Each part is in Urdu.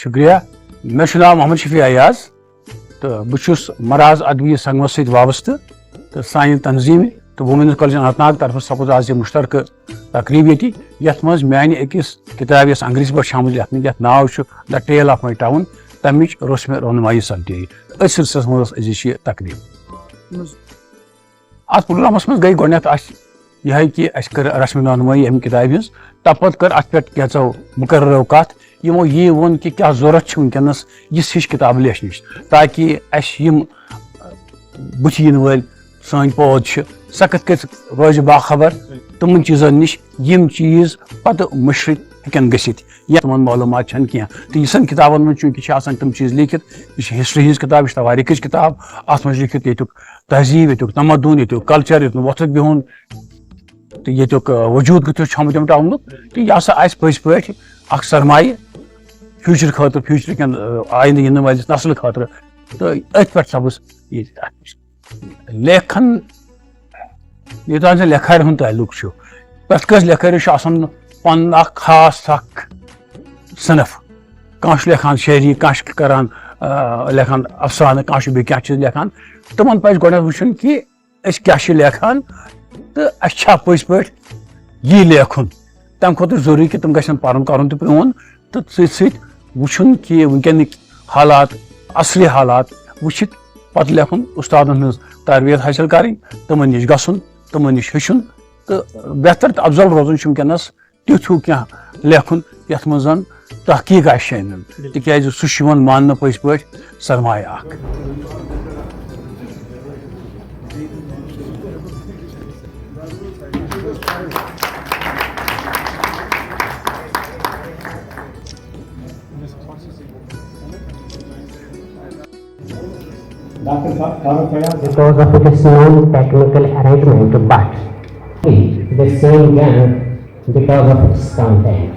شکریہ مے ناو محمد شفیع ایاز تو بہت مراز ادبی سنگمس ست وابستہ تو سانہ تنظیم تو وومینز کالج اننت ناگ طرف سپز آج یہ مشترکہ تقریب یہ یت مز میانہ اکس کتاب یس انگریزی پہ شامل لکھنہ یت ناو دا ٹیل آف مائی ٹاؤن تمچ روس مے رہنمائی سپدے ات سلسلس مز أزِچ یہ تقریب ات پروگرامس مز گئی گۄڈنیتھ یہ کہ اس کر رسم رہنمائی امہ کتاب ہز تپت کر ات پہ کینژو مقررو کت یمو یہ ون کہ کیا ضرورت ونکس اس ہش کتاب لیچھنچ تاکہ اس یم بتھ ین ول سن پود سہ کت روز باخبر تمن چیزن نش یم چیز پتہ مشرق ہکن گھت یا تمن معلومات چھن کیا تو یہ کتابن من چونکہ تم چیز لکھت یہ ہسٹری ہز کتاب یہ تواریخ کتاب ات مز لکھت یتک تہذیب یتک تمدن یتک کلچر یت وتھک بہن تو یتک وجود کت چھمت ٹاؤن تو یہ ہسا آس پز پہ اخ سرمایہ فیوچر خاطر فیوچر کن آئندہ ین والس نسل خاطر تو ات پہ سپز لیکھن یوتان سے لکھارِ ہند تعلق پرت کس لکھٲرِس آسان پن اخ خاص اخ صنف کانٛہہ لکھان شاعری کانٛہہ کران لکھان افسانہ کانٛہہ بیٚیہِ کینٛہہ چیٖز لکھان تمن پزِ گۄڈنیتھ وٕچھُن کہ أسۍ کیاہ چھِ لیکھان تہٕ اَسہِ چھا پٔزۍ پٲٹھۍ یی لیکھُن تمہِ خٲطرٕ ضروٗری کہ تم گژھن پرُن کرُن تہِ پیوٚن تہٕ سۭتۍ سۭتۍ وٕچھُن کہ وٕنکیٚنٕکۍ حالات اصلی حالات وٕچھِتھ پتہٕ لیکھُن استادن ہٕنٛز تربیت حٲصِل کرٕنۍ تمن نش گژھُن تمن نش ہیٚچھُن تہٕ بہتر تہٕ افضل روزُن چھُ وٕنکیٚنس تیُتھ ہیوٗ کینٛہہ لیکھُن یتھ منٛز زن تحقیٖق آسہِ شٲمِل تِکیازِ سُہ چھُ یِوان ماننہٕ پٔزۍ پٲٹھۍ سرمایہ اکھ because of its non-technical arrangement, but the same gang because of its content.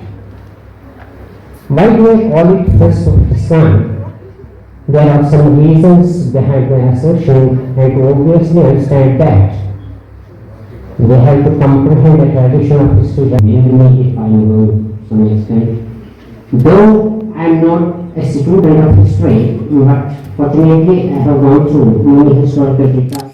Why do I call it First of the Sun? There are some reasons behind the assertion, and to obviously understand that, we have to comprehend the tradition of history that believe me if I know some extent. Though I am not a student of history, but fortunately I have gone through many historical data.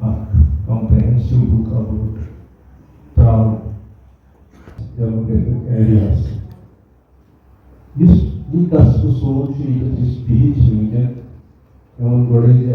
a comprehensive book about travel demographic areas. This sonuç ilgili speech, on what is the